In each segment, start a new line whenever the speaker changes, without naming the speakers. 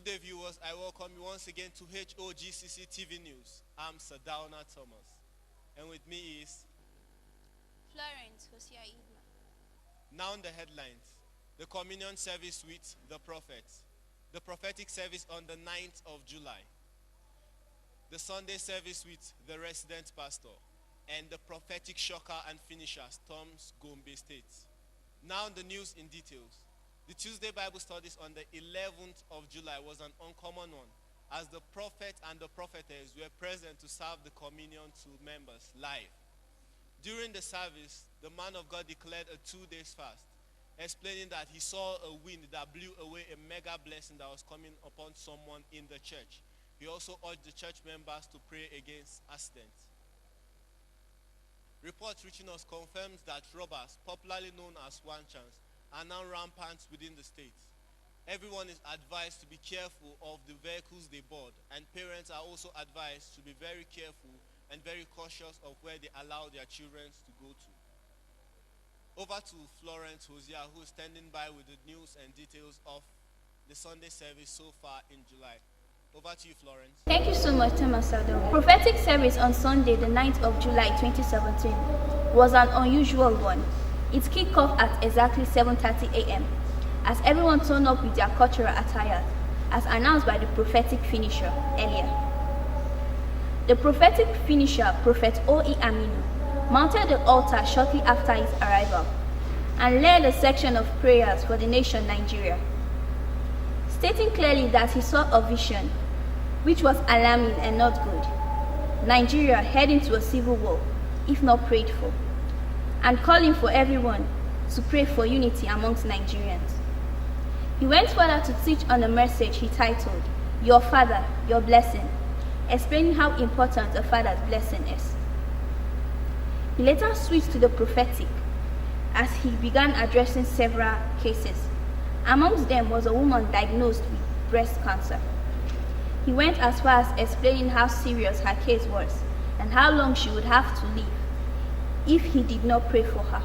Good day, viewers. I welcome you once again to HOGCC TV News. I'm Sadauna Thomas, and with me is
Florence Hosea Idma.
now the headlines. The communion service with the prophets, the prophetic service on the 9th of July, the Sunday service with the resident pastor, and the prophetic shocker and finisher storms Gombe State. Now the news in details. The Tuesday Bible studies on the 11th of July was an uncommon one, as the prophet and the prophetess were present to serve the communion to members live. During the service, the man of God declared a 2-day fast, explaining that he saw a wind that blew away a mega blessing that was coming upon someone in the church. He also urged the church members to pray against accidents. Reports reaching us confirms that robbers, popularly known as one chance, are now rampant within the state. Everyone is advised to be careful of the vehicles they board, and parents are also advised to be very careful and very cautious of where they allow their children to go to. Over to Florence Hosea, who is standing by with the news and details of the Sunday service so far in July. Over to you, Florence.
Thank you so much, Thomas Sado. Prophetic service on Sunday, the 9th of July 2017 was an unusual one. It kicked off at exactly 7:30 a.m. as everyone turned up with their cultural attire, as announced by the prophetic finisher earlier. The prophetic finisher, Prophet O.E. Aminu, mounted the altar shortly after his arrival and led a section of prayers for the nation Nigeria, stating clearly that he saw a vision which was alarming and not good. Nigeria heading to a civil war, if not prayed for, and calling for everyone to pray for unity amongst Nigerians. He went further to teach on a message he titled, "Your Father, Your Blessing," explaining how important a father's blessing is. He later switched to the prophetic as he began addressing several cases. Amongst them was a woman diagnosed with breast cancer. He went as far as explaining how serious her case was and how long she would have to live if he did not pray for her.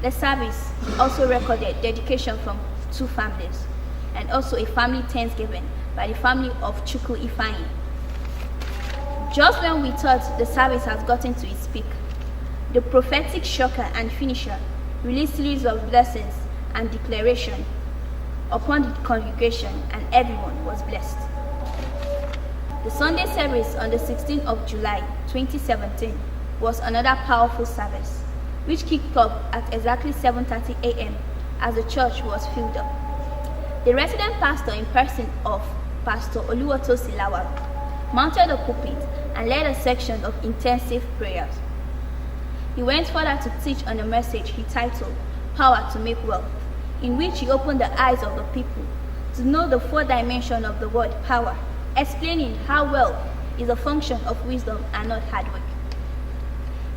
The service also recorded dedication from 2 families and also a family thanksgiving by the family of Chukwu Ifeanyi. Just when we thought the service has gotten to its peak, the prophetic shocker and finisher released series of blessings and declaration upon the congregation, and everyone was blessed. The Sunday service on the 16th of July 2017 was another powerful service, which kicked off at exactly 7:30 a.m. as the church was filled up. The resident pastor, in person of Pastor Oluwatosi Lawal, mounted the pulpit and led a section of intensive prayers. He went further to teach on a message he titled "Power to Make Wealth," in which he opened the eyes of the people to know the 4 dimensions of the word power, explaining how wealth is a function of wisdom and not hard work.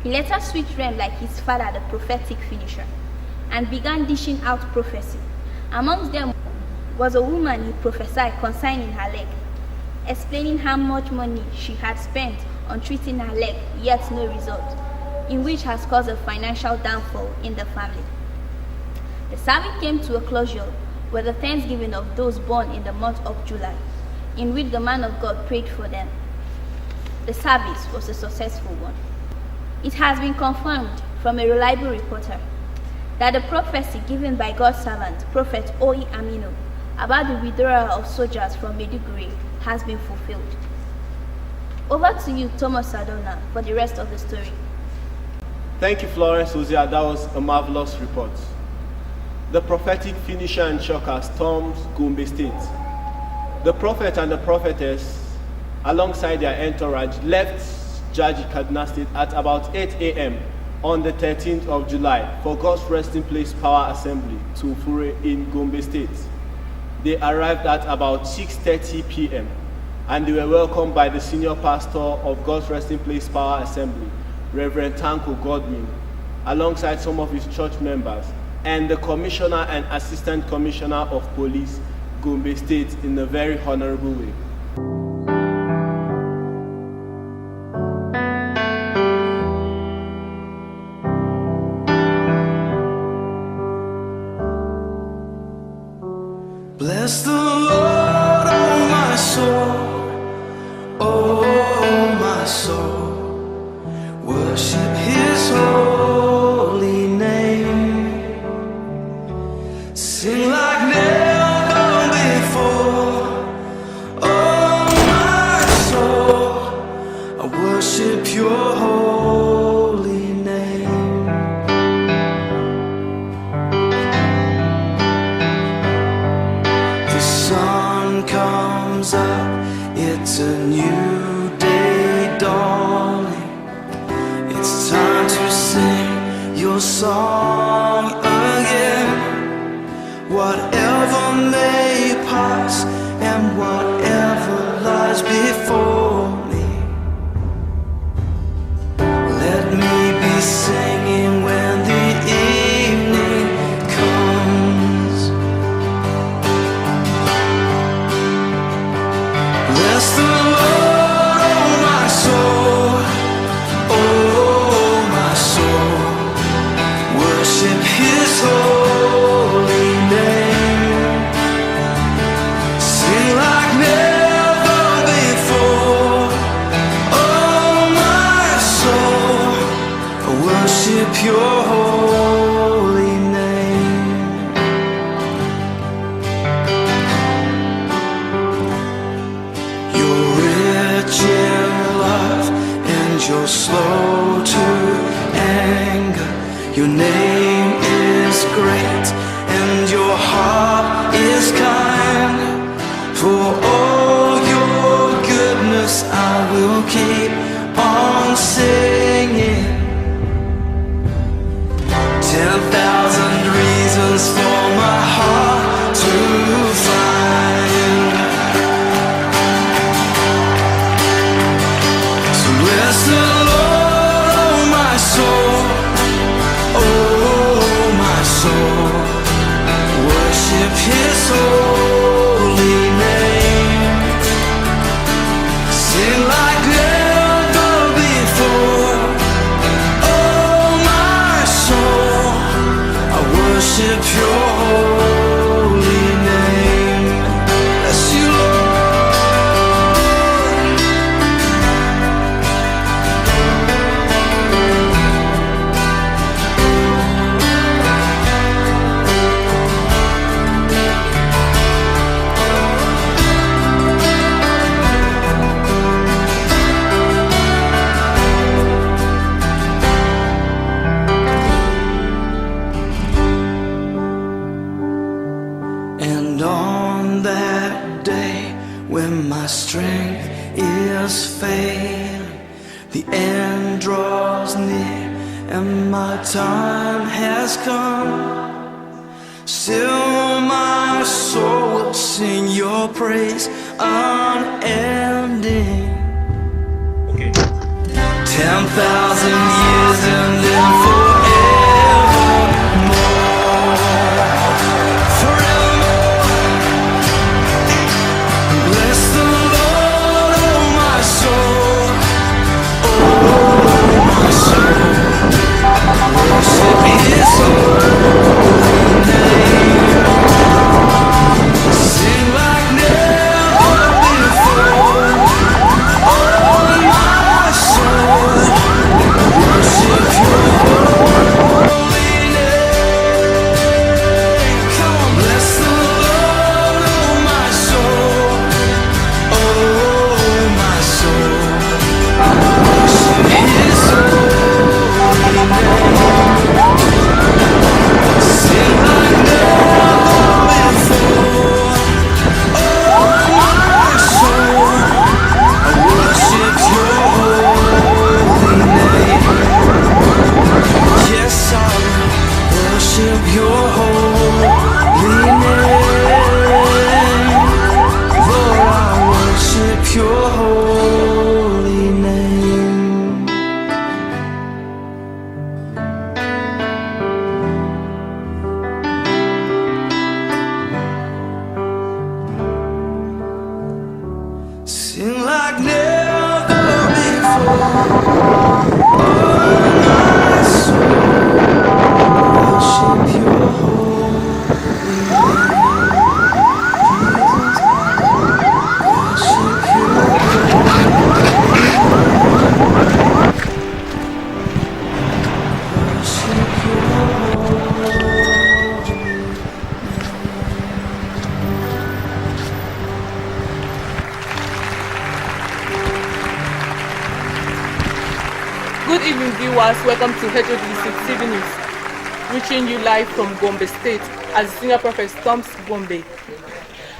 He later switched realm like his father, the prophetic finisher, and began dishing out prophecy. Amongst them was a woman he prophesied concerning her leg, explaining how much money she had spent on treating her leg, yet no result, in which has caused a financial downfall in the family. The service came to a closure with the thanksgiving of those born in the month of July, in which the man of God prayed for them. The service was a successful one. It has been confirmed from a reliable reporter that the prophecy given by God's servant, Prophet O.E. Aminu, about the withdrawal of soldiers from Maiduguri has been fulfilled. Over to you, Thomas Sadona, for the rest of the story.
Thank you, Florence Hosea. That was a marvelous report. The prophetic finisher and shocker storms Gombe State. The prophet and the prophetess, alongside their entourage, left Jaji Kaduna State at about 8 a.m. on the 13th of July for God's Resting Place Power Assembly to Fure in Gombe State. They arrived at about 6:30 p.m. and they were welcomed by the senior pastor of God's Resting Place Power Assembly, Reverend Tanko Godwin, alongside some of his church members, and the Commissioner and Assistant Commissioner of Police, Gombe State, in a very honorable way.
Bless the Lord. comes up, it's a new day dawning. It's time to sing your song again. Whatever may pass and whatever lies before me, let me be singing when the evening comes. Bless the Lord, oh my soul, oh my soul. Worship His holy name. Sing like never before, oh my soul. Worship Your holy name. You're rich in love and you're slow to anger. Your name is great and your heart is kind. For all your goodness I will keep on singing. 10,000 reasons for my heart to find. So bless the Lord, oh my soul, oh my soul. Worship His holy name. Sing like never before, oh my soul. I worship Your holy name. Bless You, and on that day when my strength is failing, the end draws near and my time has come. Still my soul will sing Your praise unending. 10,000 years and then forevermore. Bless the Lord, oh my soul, oh my soul. Worship His holy name. Sing like never before, oh my soul. Worship Your holy name. Come on, bless the Lord, oh my soul, oh my soul. Worship His holy name. Sing like never before, oh my soul. I worship Your holy name. Yes, I will worship Your holy name. Lord, I worship Your holy name. Sing like never before, oh my soul. Worship Your holy name. Jesus, worship Your worship Your
Good evening, viewers. Welcome to HOD6 TV News, reaching you live from Gombe State as the senior prophet storms Gombe.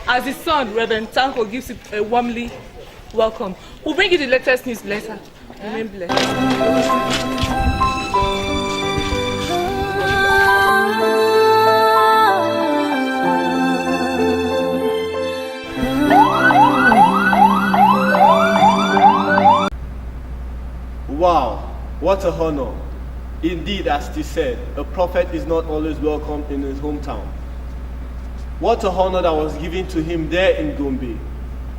as his son, Reverend Tanko, gives it a warmly welcome. We'll bring you the latest news later. Remain blessed.
Wow, what a honor. Indeed, as it is said, a prophet is not always welcome in his hometown. What a honor that was given to him there in Gombe.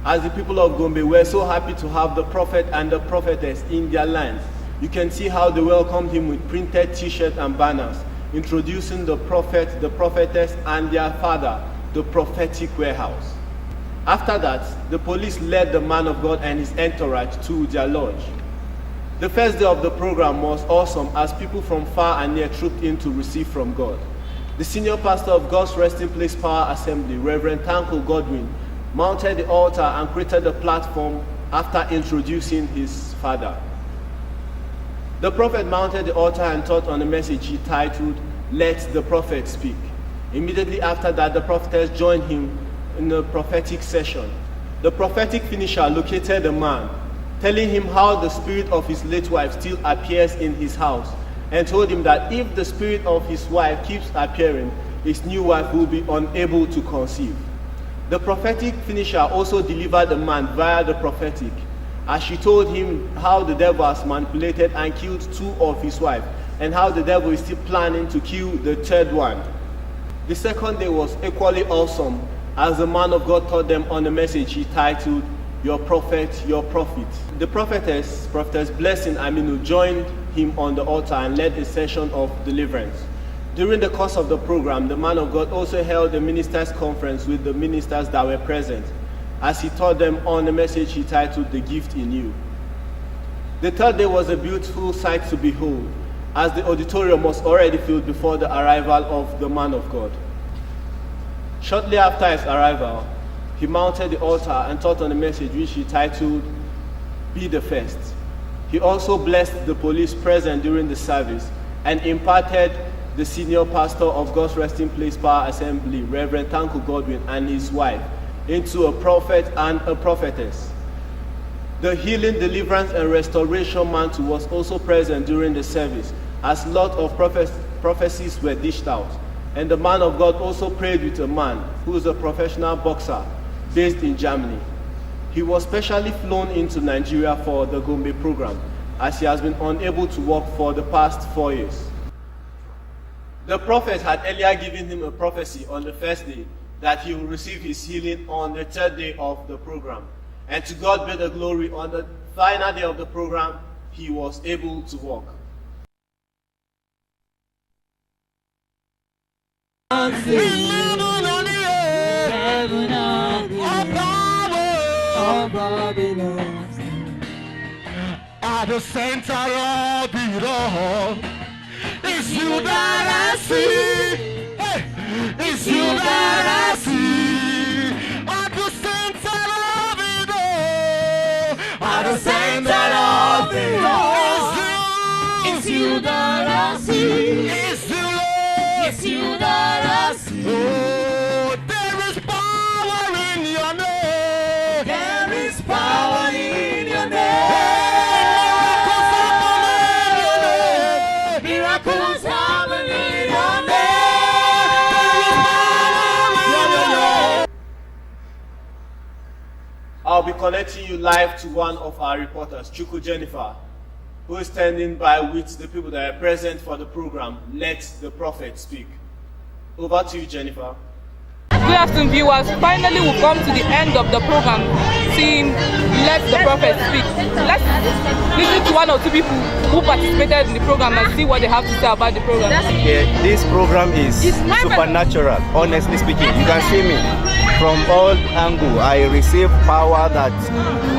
As the people of Gombe were so happy to have the prophet and the prophetess in their land. You can see how they welcomed him with printed t-shirts and banners, introducing the prophet, the prophetess, and their father, the prophetic warehouse. After that, the police led the man of God and his entourage to their lodge. The first day of the program was awesome as people from far and near trooped in to receive from God. The senior pastor of God's Resting Place Power Assembly, Reverend Tanko Godwin, mounted the altar and created the platform after introducing his father. The prophet mounted the altar and taught on a message he titled, "Let the Prophet Speak." Immediately after that, the prophetess joined him in a prophetic session. The prophetic finisher located the man, telling him how the spirit of his late wife still appears in his house, and told him that if the spirit of his wife keeps appearing, his new wife will be unable to conceive. The prophetic finisher also delivered the man via the prophetic, as she told him how the devil has manipulated and killed 2 of his wives, and how the devil is still planning to kill the 3rd one. The second day was equally awesome, as the man of God taught them on a message he titled, "Your prophet, your prophet." The prophetess Blessing Aminu, joined him on the altar and led a session of deliverance. During the course of the program, the man of God also held a ministers' conference with the ministers that were present, as he taught them on a message he titled, "The Gift in You." The third day was a beautiful sight to behold, as the auditorium was already filled before the arrival of the man of God. Shortly after his arrival, he mounted the altar and taught on a message which he titled, "Be the First." He also blessed the police present during the service and imparted the senior pastor of God's Resting Place Power Assembly, Reverend Tanko Godwin, and his wife into a prophet and a prophetess. The healing, deliverance, and restoration mantle was also present during the service, as lots of prophecies were dished out. And the man of God also prayed with a man who is a professional boxer based in Germany. He was specially flown into Nigeria for the Gombe program, as he has been unable to work for the past 4 years. The prophet had earlier given him a prophecy on the first day that he will receive his healing on the 3rd day of the program. And to God be the glory, on the final day of the program, he was able to walk.
At the center of it all, it's you that I see. Hey, it's you that I see. At the center of it all, at the center of it all, it's you that I see. It's you, Lord. It's you that I see. Oh, there is power in your name. There is power in your name.
I'll be connecting you live to one of our reporters, Chuku Jennifer, who is standing by with the people that are present for the program, Let the Prophet Speak. Over to you, Jennifer.
Good afternoon, viewers. Finally, we've come to the end of the program, seeing Let the Prophet Speak. Let's listen to one or two people who participated in the program and see what they have to say about the program.
Yeah, this program is supernatural, honestly speaking. You can see me from all angles. I receive power that,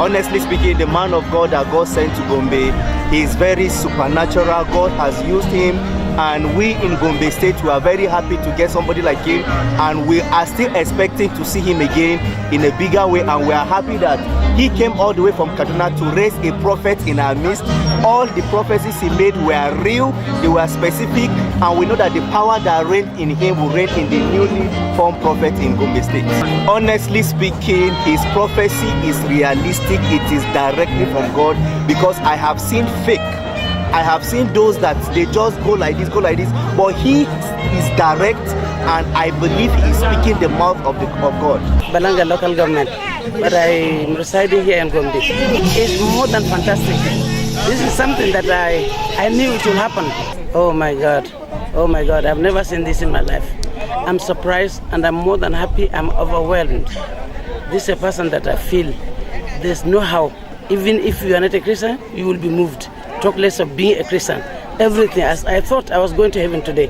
honestly speaking, the man of God that God sent to Gombe, he is very supernatural. God has used him, and we in Gombe State, we are very happy to get somebody like him, and we are still expecting to see him again in a bigger way, and we are happy that he came all the way from Kaduna to raise a prophet in our midst. All the prophecies he made were real, they were specific, and we know that the power that reigned in him will reign in the newly formed prophet in Gombe State. Honestly speaking, his prophecy is realistic. It is directly from God, because I have seen fake. I have seen those that they just go like this, but he is direct, and I believe he is speaking the mouth of God.
Balanga local government, but I'm residing here in Gombe. It's more than fantastic. This is something that I knew it will happen. Oh my God, I've never seen this in my life. I'm surprised and I'm more than happy. I'm overwhelmed. This is a person that I feel there's no how. Even if you are not a Christian, you will be moved. Talk less of being a Christian. Everything, as I thought I was going to heaven today.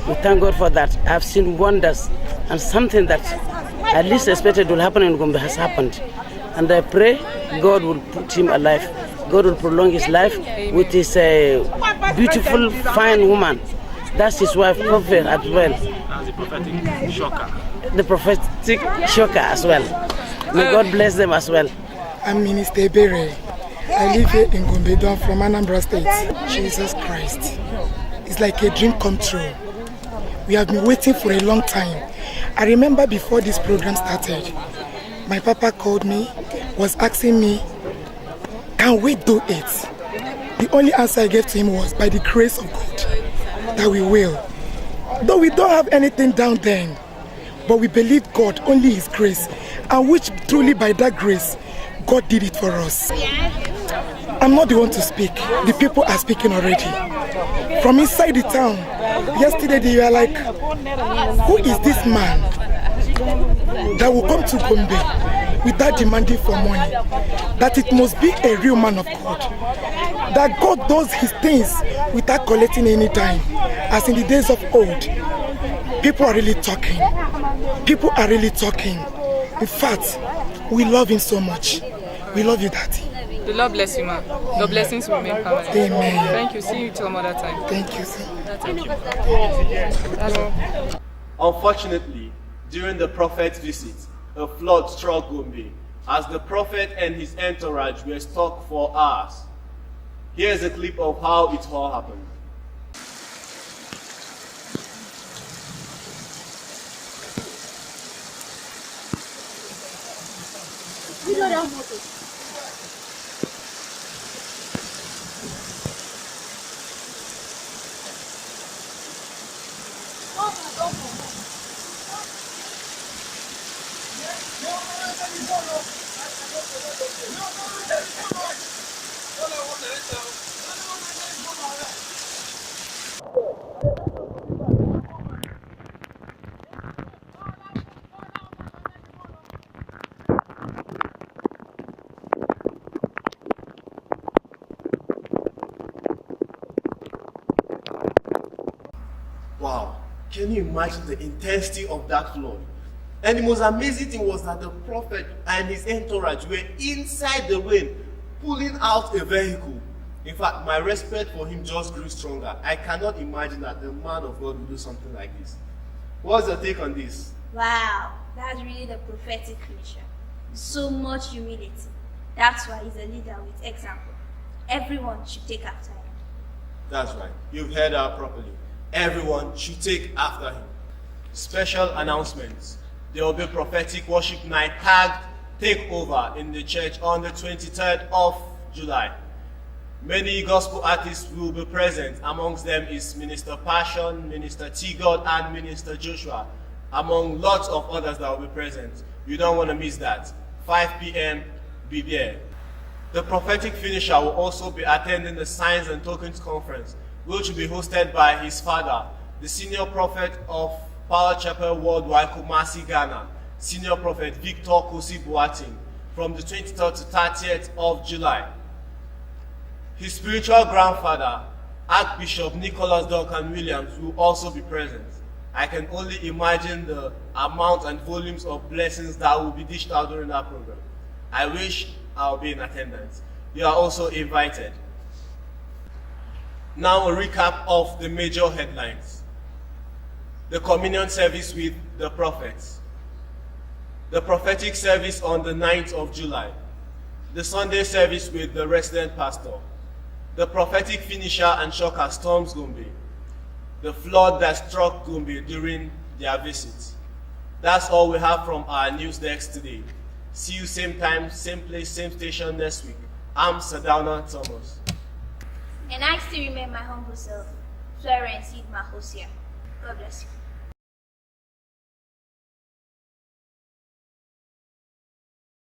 We thank God for that. I've seen wonders, and something that at least expected will happen in Gombe has happened. And I pray God will put him alive. God will prolong his life with his beautiful, fine woman. That's his wife, Prophet, as well.
As the prophetic shocker.
The prophetic shocker as well. May God bless them as well.
I'm Minister Bere. I live here in Gombe, from Anambra State. Jesus Christ. It's like a dream come true. We have been waiting for a long time. I remember before this program started, my papa called me, was asking me, can we do it? The only answer I gave to him was, by the grace of God, that we will. Though we don't have anything down then, but we believe God, only his grace, and which truly by that grace, God did it for us. I'm not the one to speak. The people are speaking already. From inside the town, yesterday they were like, who is this man that will come to Gombe without demanding for money? That it must be a real man of God. That God does his things without collecting any dime, as in the days of old. People are really talking. People are really talking. In fact, we love him so much. We love you, Daddy.
The Lord bless you, man. The blessings will remain permanent.
Amen.
Thank you. See you till another time.
Thank you, sir.
Thank you. That's all.
Unfortunately, during the prophet's visit, a flood struck Gombe as the prophet and his entourage were stuck for hours. Here's a clip of how it all happened. Wow, can you imagine the intensity of that flood? And the most amazing thing was that the prophet and his entourage were inside the rain, pulling out a vehicle. In fact, my respect for him just grew stronger. I cannot imagine that the man of God would do something like this. What's your take on this?
Wow, that's really the prophetic nature. So much humility. That's why he's a leader with example. Everyone should take after him.
That's right. You've heard her properly. Everyone should take after him. Special announcements. There will be prophetic worship night tagged takeover in the church on the 23rd of July. Many gospel artists will be present. Amongst them is Minister Passion, Minister T. God, and Minister Joshua, among lots of others that will be present. You don't want to miss that. 5 p.m. be there. The prophetic finisher will also be attending the Signs and Tokens Conference, which will be hosted by his father, the senior prophet of Power Chapel Worldwide, Kumasi, Ghana, Senior Prophet Victor Kosi Boating, from the 23rd to 30th of July. His spiritual grandfather, Archbishop Nicholas Duncan Williams, will also be present. I can only imagine the amount and volumes of blessings that will be dished out during that program. I wish I'll be in attendance. You are also invited. Now a recap of the major headlines. The communion service with the prophets. The prophetic service on the 9th of July. The Sunday service with the resident pastor. The prophetic finisher and shocker storms Gombe. the flood that struck Gombe during their visit. That's all we have from our news desk today. See you same time, same place, same station next week. I'm Sadauna Thomas.
And I still remain my humble self, Florence Idma Hosea. God bless you.